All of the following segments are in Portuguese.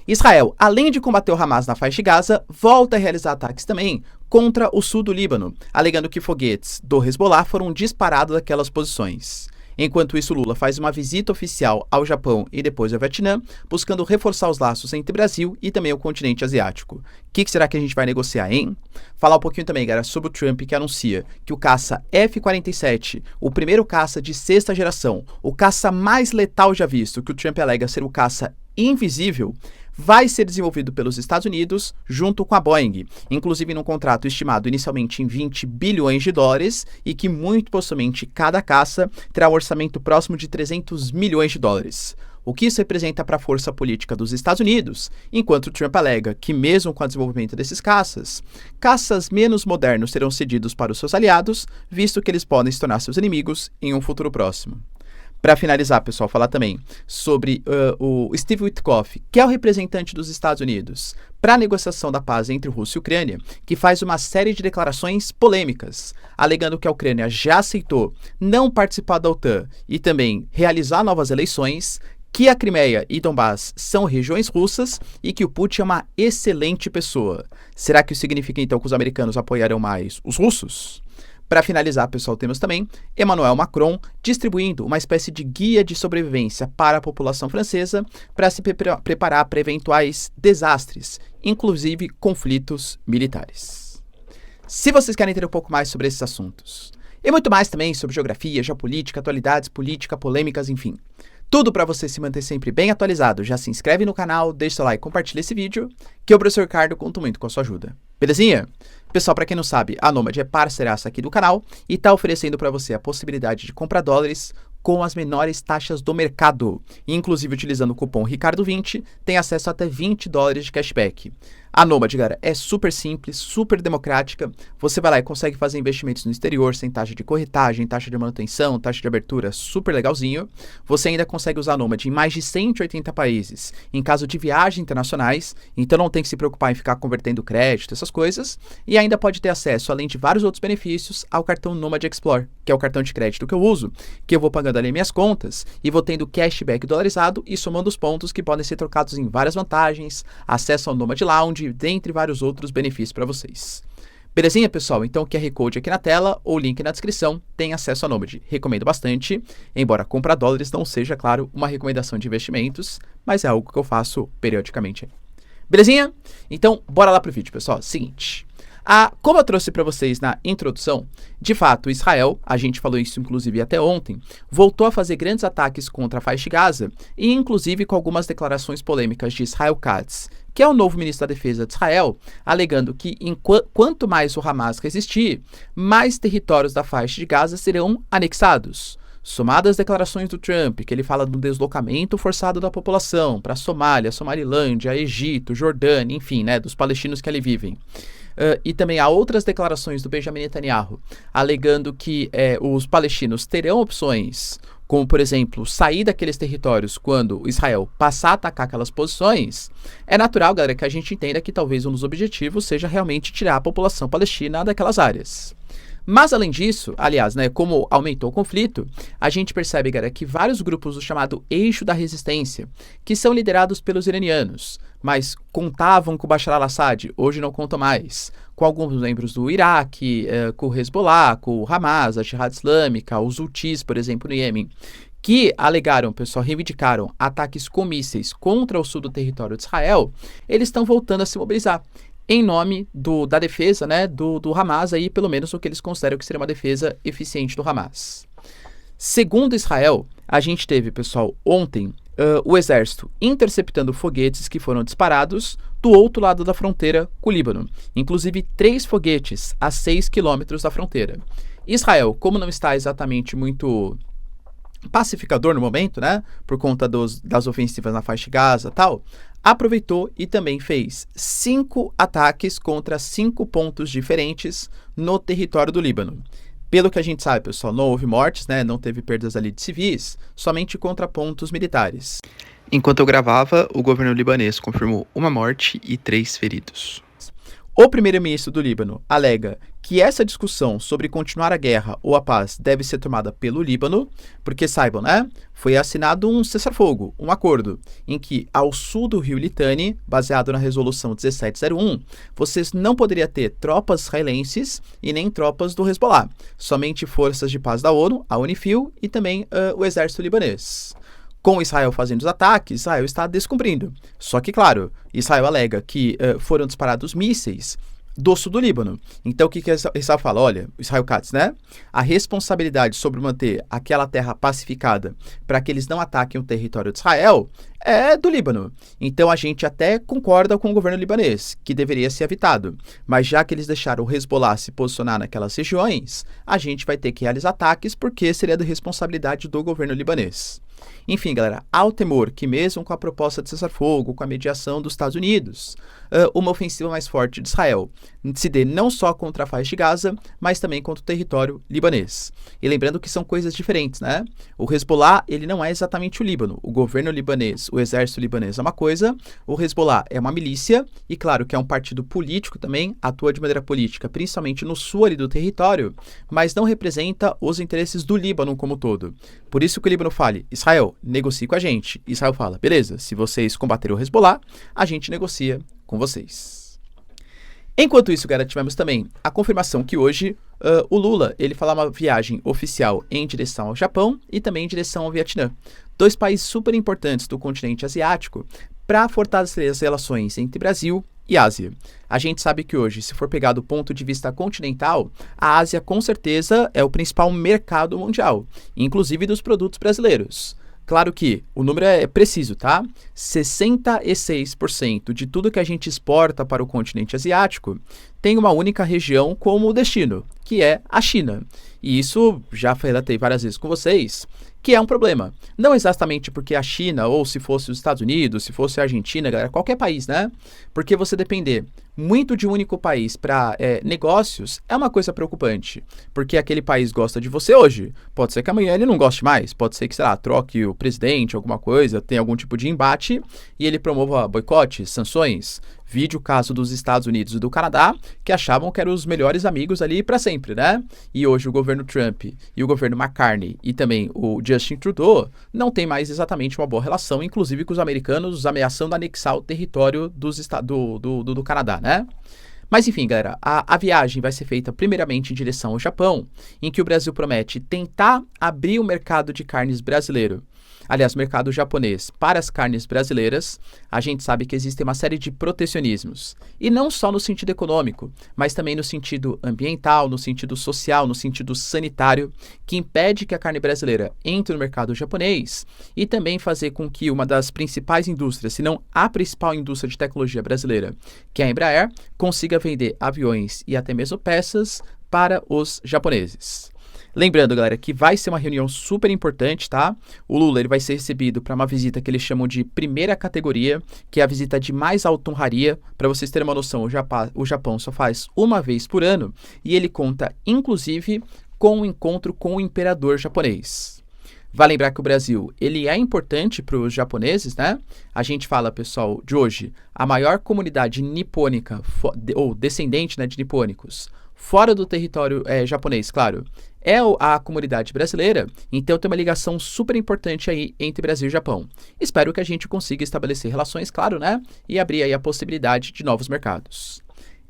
Israel, além de combater o Hamas na faixa de Gaza, volta a realizar ataques também contra o sul do Líbano, alegando que foguetes do Hezbollah foram disparados daquelas posições. Enquanto isso, Lula faz uma visita oficial ao Japão e depois ao Vietnã, buscando reforçar os laços entre Brasil e também o continente asiático. O que será que a gente vai negociar, hein? Falar um pouquinho também, galera, sobre o Trump, que anuncia que o caça F-47, o primeiro caça de sexta geração, o caça mais letal já visto, que o Trump alega ser o caça invisível, vai ser desenvolvido pelos Estados Unidos junto com a Boeing, inclusive num contrato estimado inicialmente em 20 bilhões de dólares e que muito possivelmente cada caça terá um orçamento próximo de 300 milhões de dólares. O que isso representa para a força política dos Estados Unidos, enquanto Trump alega que mesmo com o desenvolvimento desses caças menos modernos serão cedidos para os seus aliados, visto que eles podem se tornar seus inimigos em um futuro próximo. Para finalizar, pessoal, falar também sobre o Steve Witkoff, que é o representante dos Estados Unidos para a negociação da paz entre Rússia e Ucrânia, que faz uma série de declarações polêmicas, alegando que a Ucrânia já aceitou não participar da OTAN e também realizar novas eleições, que a Crimeia e Donbass são regiões russas e que o Putin é uma excelente pessoa. Será que isso significa então que os americanos apoiarão mais os russos? Para finalizar, pessoal, temos também Emmanuel Macron distribuindo uma espécie de guia de sobrevivência para a população francesa para se preparar para eventuais desastres, inclusive conflitos militares. Se vocês querem entender um pouco mais sobre esses assuntos, e muito mais também sobre geografia, geopolítica, atualidades, política, polêmicas, enfim, tudo para você se manter sempre bem atualizado, já se inscreve no canal, deixa seu like e compartilha esse vídeo, que eu, professor Ricardo, conto muito com a sua ajuda. Belezinha? Pessoal, para quem não sabe, a Nomad é parceiraça aqui do canal e está oferecendo para você a possibilidade de comprar dólares com as menores taxas do mercado. E, inclusive, utilizando o cupom Ricardo20, tem acesso a até 20 dólares de cashback. A Nomad, galera, é super simples, super democrática. Você vai lá e consegue fazer investimentos no exterior sem taxa de corretagem, taxa de manutenção, taxa de abertura, super legalzinho. Você ainda consegue usar a Nomad em mais de 180 países, em caso de viagens internacionais, então não tem que se preocupar em ficar convertendo crédito, essas coisas. E ainda pode ter acesso, além de vários outros benefícios, ao cartão Nomad Explore, que é o cartão de crédito que eu uso, que eu vou pagando ali minhas contas e vou tendo cashback dolarizado e somando os pontos que podem ser trocados em várias vantagens, acesso ao Nomad Lounge, dentre vários outros benefícios para vocês. Belezinha, pessoal? Então o QR Code aqui na tela ou link na descrição tem acesso a Nomad. Recomendo bastante, embora comprar dólares não seja, claro, uma recomendação de investimentos, mas é algo que eu faço periodicamente. Belezinha? Então, bora lá pro vídeo, pessoal. Seguinte, como eu trouxe para vocês na introdução, de fato, Israel, a gente falou isso inclusive até ontem, voltou a fazer grandes ataques contra a faixa de Gaza e inclusive com algumas declarações polêmicas de Israel Katz, que é o novo ministro da Defesa de Israel, alegando que quanto mais o Hamas resistir, mais territórios da faixa de Gaza serão anexados. Somadas as declarações do Trump, que ele fala do deslocamento forçado da população para a Somália, Somalilândia, Egito, Jordânia, enfim, né, dos palestinos que ali vivem. E também há outras declarações do Benjamin Netanyahu, alegando que os palestinos terão opções, como, por exemplo, sair daqueles territórios quando Israel passar a atacar aquelas posições. É natural, galera, que a gente entenda que talvez um dos objetivos seja realmente tirar a população palestina daquelas áreas. Mas, além disso, aliás, né, como aumentou o conflito, a gente percebe, galera, que vários grupos do chamado Eixo da Resistência, que são liderados pelos iranianos, mas contavam com o Bashar al-Assad, hoje não contam mais, com alguns membros do Iraque, com o Hezbollah, com o Hamas, a Jihad Islâmica, os Houthis, por exemplo, no Iêmen, que alegaram, pessoal, reivindicaram ataques com mísseis contra o sul do território de Israel, eles estão voltando a se mobilizar em nome da defesa, né, do Hamas, aí, pelo menos o que eles consideram que seria uma defesa eficiente do Hamas. Segundo Israel, a gente teve, pessoal, ontem, o exército interceptando foguetes que foram disparados do outro lado da fronteira com o Líbano, inclusive 3 foguetes a 6 quilômetros da fronteira. Israel, como não está exatamente muito pacificador no momento, né, por conta das ofensivas na faixa de Gaza e tal, aproveitou e também fez 5 ataques contra 5 pontos diferentes no território do Líbano. Pelo que a gente sabe, pessoal, não houve mortes, né, não teve perdas ali de civis, somente contra pontos militares. Enquanto eu gravava, o governo libanês confirmou 1 morte e 3 feridos. O primeiro-ministro do Líbano alega que essa discussão sobre continuar a guerra ou a paz deve ser tomada pelo Líbano, porque saibam, né? Foi assinado um cessar-fogo, um acordo, em que ao sul do rio Litani, baseado na resolução 1701, vocês não poderiam ter tropas israelenses e nem tropas do Hezbollah, somente forças de paz da ONU, a UNIFIL e também o exército libanês. Com Israel fazendo os ataques, Israel está descumprindo. Só que, claro, Israel alega que foram disparados mísseis do sul do Líbano. Então, o que Israel fala? Olha, Israel Katz, né? A responsabilidade sobre manter aquela terra pacificada para que eles não ataquem o território de Israel é do Líbano. Então, a gente até concorda com o governo libanês, que deveria ser evitado. Mas já que eles deixaram o Hezbollah se posicionar naquelas regiões, a gente vai ter que realizar ataques porque seria da responsabilidade do governo libanês. Enfim, galera, há o temor que mesmo com a proposta de cessar-fogo, com a mediação dos Estados Unidos, uma ofensiva mais forte de Israel se dê não só contra a faixa de Gaza, mas também contra o território libanês. E lembrando que são coisas diferentes, né? O Hezbollah, ele não é exatamente o Líbano. O governo libanês, o exército libanês é uma coisa, o Hezbollah é uma milícia, e claro que é um partido político também, atua de maneira política, principalmente no sul ali do território, mas não representa os interesses do Líbano como um todo. Por isso que o Líbano fala, Israel, negocie com a gente. Israel fala, beleza, se vocês combaterem o Hezbollah, a gente negocia com vocês. Enquanto isso, galera, tivemos também a confirmação que hoje o Lula, ele fará uma viagem oficial em direção ao Japão e também em direção ao Vietnã. Dois países super importantes do continente asiático para fortalecer as relações entre Brasil e Ásia. A gente sabe que hoje, se for pegar do ponto de vista continental, a Ásia com certeza é o principal mercado mundial, inclusive dos produtos brasileiros. Claro que o número é preciso, tá? 66% de tudo que a gente exporta para o continente asiático tem uma única região como destino, que é a China. E isso já relatei várias vezes com vocês, que é um problema. Não exatamente porque a China, ou se fosse os Estados Unidos, se fosse a Argentina, galera, qualquer país, né? Porque você depender muito de um único país para negócios é uma coisa preocupante. Porque aquele país gosta de você hoje. Pode ser que amanhã ele não goste mais. Pode ser que, sei lá, troque o presidente, alguma coisa, tenha algum tipo de embate e ele promova boicotes, sanções. Vide o caso dos Estados Unidos e do Canadá, que achavam que eram os melhores amigos ali para sempre, né? E hoje o governo Trump e o governo McCartney e também o Justin Trudeau não tem mais exatamente uma boa relação, inclusive com os americanos ameaçando anexar o território do Canadá, né? Mas enfim, galera, a viagem vai ser feita primeiramente em direção ao Japão, em que o Brasil promete tentar abrir o mercado de carnes brasileiro. Aliás, mercado japonês para as carnes brasileiras. A gente sabe que existe uma série de protecionismos. E não só no sentido econômico, mas também no sentido ambiental, no sentido social, no sentido sanitário, que impede que a carne brasileira entre no mercado japonês e também fazer com que uma das principais indústrias, se não a principal indústria de tecnologia brasileira, que é a Embraer, consiga vender aviões e até mesmo peças para os japoneses. Lembrando, galera, que vai ser uma reunião super importante, tá? O Lula ele vai ser recebido para uma visita que eles chamam de primeira categoria, que é a visita de mais alta honraria. Para vocês terem uma noção, o Japão só faz uma vez por ano e ele conta, inclusive, com um encontro com o imperador japonês. Vale lembrar que o Brasil, ele é importante para os japoneses, né? A gente fala, pessoal, de hoje, a maior comunidade nipônica, ou descendente, né, de nipônicos, fora do território japonês, claro, é a comunidade brasileira, então tem uma ligação super importante aí entre Brasil e Japão. Espero que a gente consiga estabelecer relações, claro, né? E abrir aí a possibilidade de novos mercados.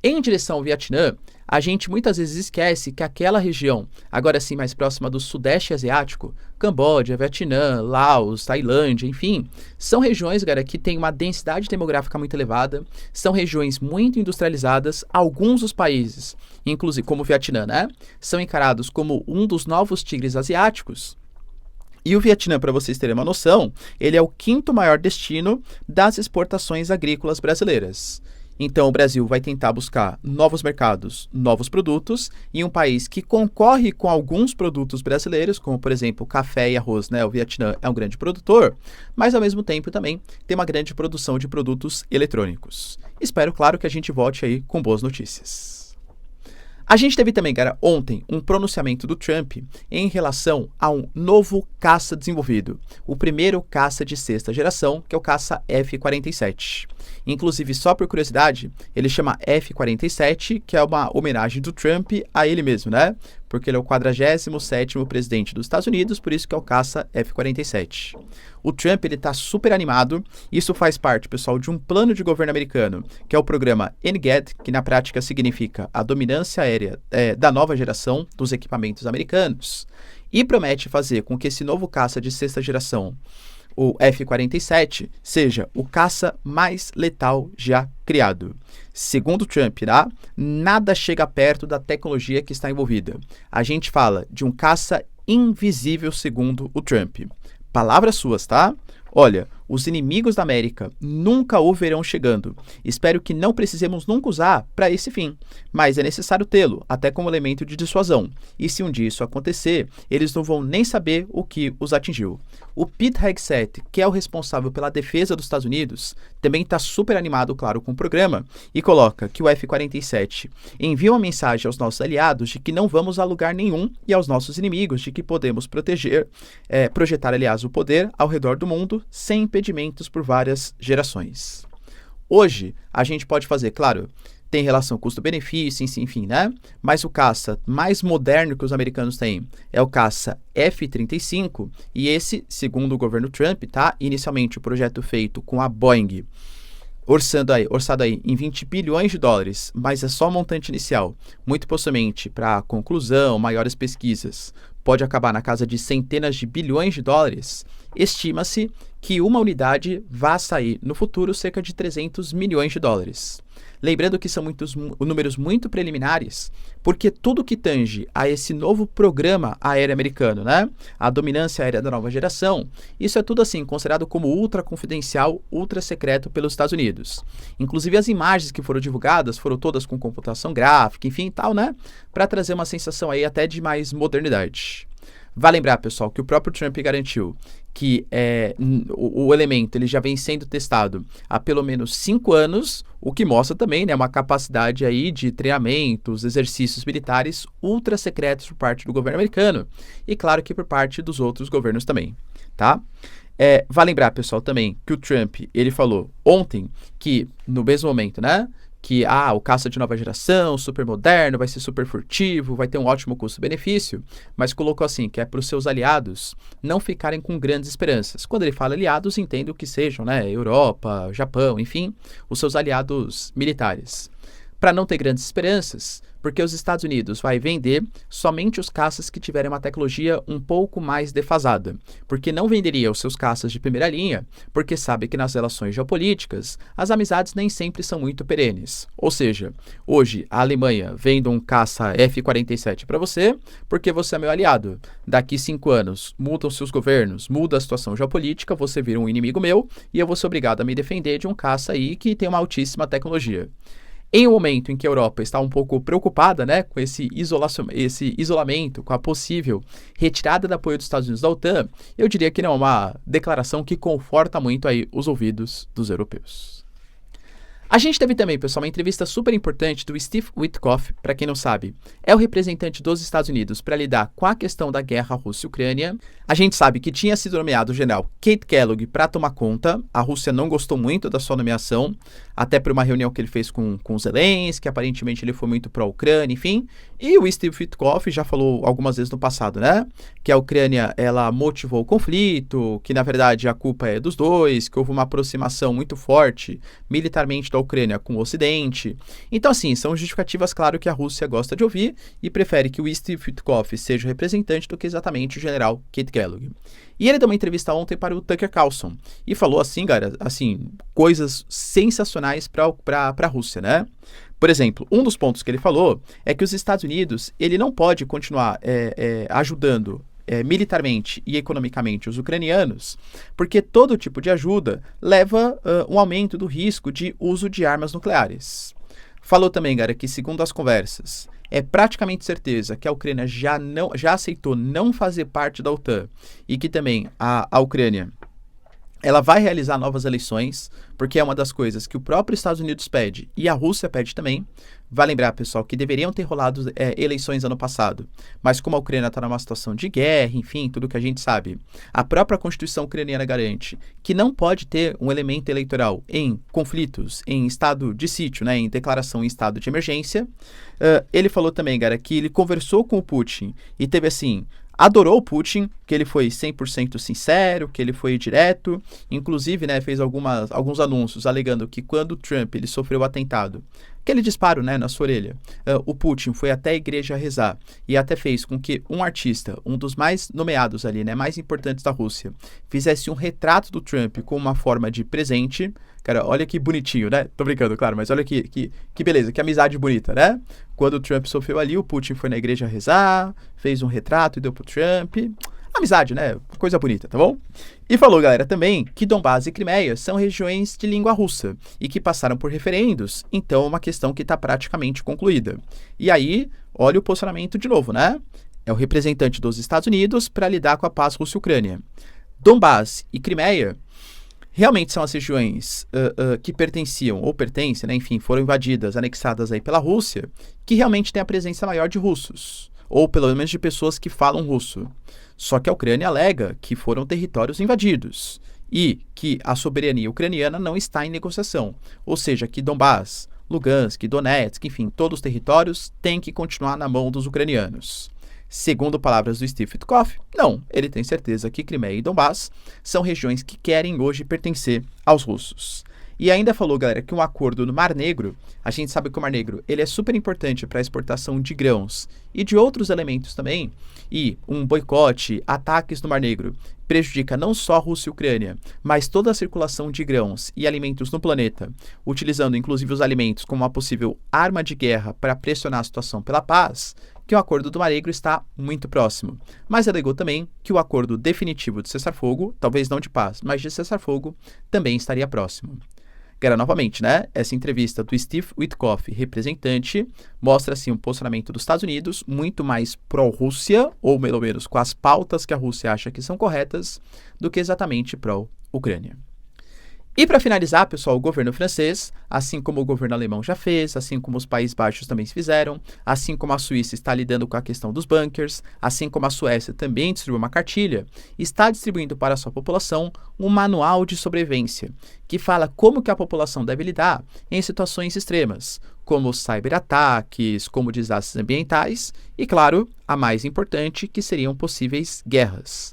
Em direção ao Vietnã, a gente muitas vezes esquece que aquela região, agora sim mais próxima do Sudeste Asiático, Camboja, Vietnã, Laos, Tailândia, enfim, são regiões, galera, que têm uma densidade demográfica muito elevada, são regiões muito industrializadas. Alguns dos países, inclusive como o Vietnã, né, são encarados como um dos novos tigres asiáticos. E o Vietnã, para vocês terem uma noção, ele é o quinto maior destino das exportações agrícolas brasileiras. Então, o Brasil vai tentar buscar novos mercados, novos produtos, em um país que concorre com alguns produtos brasileiros, como, por exemplo, café e arroz, né? O Vietnã é um grande produtor, mas, ao mesmo tempo, também tem uma grande produção de produtos eletrônicos. Espero, claro, que a gente volte aí com boas notícias. A gente teve também, cara, ontem um pronunciamento do Trump em relação a um novo caça desenvolvido, o primeiro caça de sexta geração, que é o caça F-47. Inclusive, só por curiosidade, ele chama F-47, que é uma homenagem do Trump a ele mesmo, né? Porque ele é o 47º presidente dos Estados Unidos, por isso que é o caça F-47. O Trump, ele tá super animado. Isso faz parte, pessoal, de um plano de governo americano, que é o programa NGAD, que na prática significa a dominância aérea da nova geração dos equipamentos americanos, e promete fazer com que esse novo caça de sexta geração, o F-47, seja o caça mais letal já criado. Segundo Trump, tá? Nada chega perto da tecnologia que está envolvida. A gente fala de um caça invisível, segundo o Trump. Palavras suas, tá? Olha, os inimigos da América nunca o verão chegando. Espero que não precisemos nunca usar para esse fim, mas é necessário tê-lo, até como elemento de dissuasão. E se um dia isso acontecer, eles não vão nem saber o que os atingiu. O Pete Hegseth, que é o responsável pela defesa dos Estados Unidos, também está super animado, claro, com o programa, e coloca que o F-47 envia uma mensagem aos nossos aliados de que não vamos a lugar nenhum e aos nossos inimigos de que podemos projetar, aliás, o poder ao redor do mundo sem impedimentos por várias gerações. Hoje, a gente pode fazer, claro, tem relação custo-benefício, enfim, né? Mas o caça mais moderno que os americanos têm é o caça F-35, e esse, segundo o governo Trump, tá? Inicialmente o projeto feito com a Boeing, orçado aí em 20 bilhões de dólares, mas é só montante inicial, muito possivelmente para conclusão, maiores pesquisas, pode acabar na casa de centenas de bilhões de dólares. Estima-se que uma unidade vá sair no futuro cerca de 300 milhões de dólares. Lembrando que são números muito preliminares, porque tudo que tange a esse novo programa aéreo americano, né? A dominância aérea da nova geração, isso é tudo assim, considerado como ultra confidencial, ultra secreto pelos Estados Unidos. Inclusive as imagens que foram divulgadas foram todas com computação gráfica, enfim, tal, né? Para trazer uma sensação aí até de mais modernidade. Vale lembrar, pessoal, que o próprio Trump garantiu que o elemento ele já vem sendo testado há pelo menos 5 anos, o que mostra também, né, uma capacidade aí de treinamentos, exercícios militares ultra secretos por parte do governo americano e, claro, que por parte dos outros governos também, tá? Vale lembrar, pessoal, também que o Trump, ele falou ontem que, no mesmo momento, né, que o caça de nova geração, super moderno, vai ser super furtivo, vai ter um ótimo custo-benefício, mas colocou assim, que é para os seus aliados não ficarem com grandes esperanças. Quando ele fala aliados, entendo que sejam, né, Europa, Japão, enfim, os seus aliados militares. Para não ter grandes esperanças, porque os Estados Unidos vai vender somente os caças que tiverem uma tecnologia um pouco mais defasada, porque não venderia os seus caças de primeira linha, porque sabe que nas relações geopolíticas as amizades nem sempre são muito perenes. Ou seja, hoje a Alemanha vende um caça F-47 para você, porque você é meu aliado. Daqui 5 anos mudam seus governos, muda a situação geopolítica, você vira um inimigo meu e eu vou ser obrigado a me defender de um caça aí que tem uma altíssima tecnologia. Em um momento em que a Europa está um pouco preocupada, né, com esse isolamento, com a possível retirada do apoio dos Estados Unidos da OTAN, eu diria que não é uma declaração que conforta muito aí os ouvidos dos europeus. A gente teve também, pessoal, uma entrevista super importante do Steve Witkoff, para quem não sabe, é o representante dos Estados Unidos para lidar com a questão da guerra Rússia-Ucrânia. A gente sabe que tinha sido nomeado o general Keith Kellogg para tomar conta, a Rússia não gostou muito da sua nomeação, até por uma reunião que ele fez com Zelensky, que aparentemente ele foi muito pró-Ucrânia, enfim, e o Steve Witkoff já falou algumas vezes no passado, né, que a Ucrânia, ela motivou o conflito, que na verdade a culpa é dos dois, que houve uma aproximação muito forte militarmente da Ucrânia com o Ocidente. Então, assim, são justificativas, claro, que a Rússia gosta de ouvir e prefere que o Steve Witkoff seja o representante do que exatamente o general Keith Kellogg. E ele deu uma entrevista ontem para o Tucker Carlson e falou assim, cara, assim, coisas sensacionais para a Rússia, né? Por exemplo, um dos pontos que ele falou é que os Estados Unidos, ele não pode continuar ajudando militarmente e economicamente os ucranianos, porque todo tipo de ajuda leva um aumento do risco de uso de armas nucleares. Falou também, cara, que segundo as conversas, é praticamente certeza que a Ucrânia já aceitou não fazer parte da OTAN e que também a Ucrânia ela vai realizar novas eleições, porque é uma das coisas que o próprio Estados Unidos pede e a Rússia pede também. Vai lembrar, pessoal, que deveriam ter rolado eleições ano passado, mas como a Ucrânia está numa situação de guerra, enfim, tudo que a gente sabe, a própria Constituição ucraniana garante que não pode ter um elemento eleitoral em conflitos, em estado de sítio, né, em declaração em estado de emergência. Ele falou também, cara, que ele conversou com o Putin e teve assim... Adorou o Putin, que ele foi 100% sincero, que ele foi direto, inclusive, né, fez alguns anúncios alegando que quando o Trump ele sofreu o atentado, aquele disparo, né, na sua orelha, o Putin foi até a igreja rezar e até fez com que um artista, um dos mais nomeados ali, né, mais importantes da Rússia, fizesse um retrato do Trump com uma forma de presente. Cara, olha que bonitinho, né? Tô brincando, claro, mas olha que beleza, que amizade bonita, né? Quando o Trump sofreu ali, o Putin foi na igreja rezar, fez um retrato e deu pro Trump. Amizade, né? Coisa bonita, tá bom? E falou, galera, também que Donbás e Crimeia são regiões de língua russa e que passaram por referendos, então é uma questão que está praticamente concluída. E aí, olha o posicionamento de novo, né? É o representante dos Estados Unidos para lidar com a paz Rússia-Ucrânia. Donbás e Crimeia realmente são as regiões que pertenciam, ou pertencem, né, enfim, foram invadidas, anexadas aí pela Rússia, que realmente tem a presença maior de russos, ou pelo menos de pessoas que falam russo. Só que a Ucrânia alega que foram territórios invadidos e que a soberania ucraniana não está em negociação, ou seja, que Donbás, Lugansk, Donetsk, enfim, todos os territórios têm que continuar na mão dos ucranianos. Segundo palavras do Steve Witkoff, não, ele tem certeza que Crimeia e Donbás são regiões que querem hoje pertencer aos russos. E ainda falou, galera, que um acordo no Mar Negro, a gente sabe que o Mar Negro ele é super importante para a exportação de grãos e de outros elementos também, e um boicote, ataques no Mar Negro, prejudica não só a Rússia e a Ucrânia, mas toda a circulação de grãos e alimentos no planeta, utilizando inclusive os alimentos como uma possível arma de guerra para pressionar a situação pela paz, que o acordo do Mar Negro está muito próximo. Mas alegou também que o acordo definitivo de cessar-fogo, talvez não de paz, mas de cessar-fogo, também estaria próximo. Galera, novamente, né? Essa entrevista do Steve Witkoff, representante, mostra assim um posicionamento dos Estados Unidos muito mais pró-Rússia, ou pelo menos com as pautas que a Rússia acha que são corretas, do que exatamente pró-Ucrânia. E para finalizar, pessoal, o governo francês, assim como o governo alemão já fez, assim como os Países Baixos também se fizeram, assim como a Suíça está lidando com a questão dos bunkers, assim como a Suécia também distribuiu uma cartilha, está distribuindo para a sua população um manual de sobrevivência, que fala como que a população deve lidar em situações extremas, como cyberataques, como desastres ambientais e, claro, a mais importante, que seriam possíveis guerras.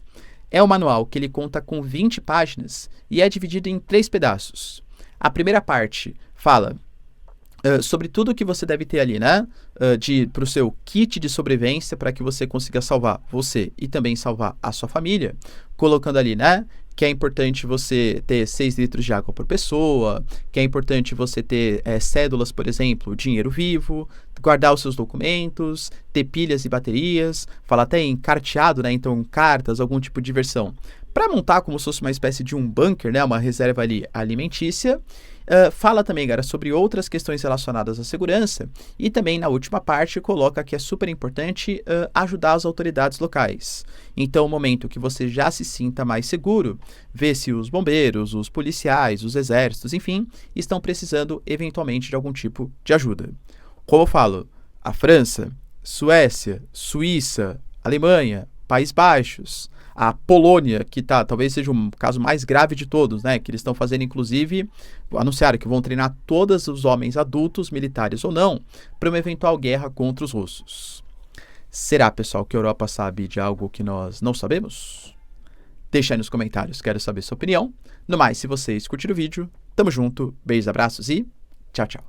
É um manual que ele conta com 20 páginas e é dividido em 3 pedaços. A primeira parte fala sobre tudo que você deve ter ali, né? Para o seu kit de sobrevivência para que você consiga salvar você e também salvar a sua família, colocando ali, né? Que é importante você ter 6 litros de água por pessoa, que é importante você ter cédulas, por exemplo, dinheiro vivo, guardar os seus documentos, ter pilhas e baterias, fala até em carteado, né? Então, cartas, algum tipo de versão. Para montar como se fosse uma espécie de um bunker, né? Uma reserva ali alimentícia. Fala também, galera, sobre outras questões relacionadas à segurança e também na última parte coloca que é super importante ajudar as autoridades locais. Então, no momento que você já se sinta mais seguro, vê se os bombeiros, os policiais, os exércitos, enfim, estão precisando eventualmente de algum tipo de ajuda. Como eu falo, a França, Suécia, Suíça, Alemanha, Países Baixos, a Polônia, que talvez seja o caso mais grave de todos, né? Que eles estão fazendo, inclusive, anunciaram que vão treinar todos os homens adultos, militares ou não, para uma eventual guerra contra os russos. Será, pessoal, que a Europa sabe de algo que nós não sabemos? Deixa aí nos comentários, quero saber sua opinião. No mais, se vocês curtiram o vídeo, tamo junto, beijos, abraços e tchau, tchau.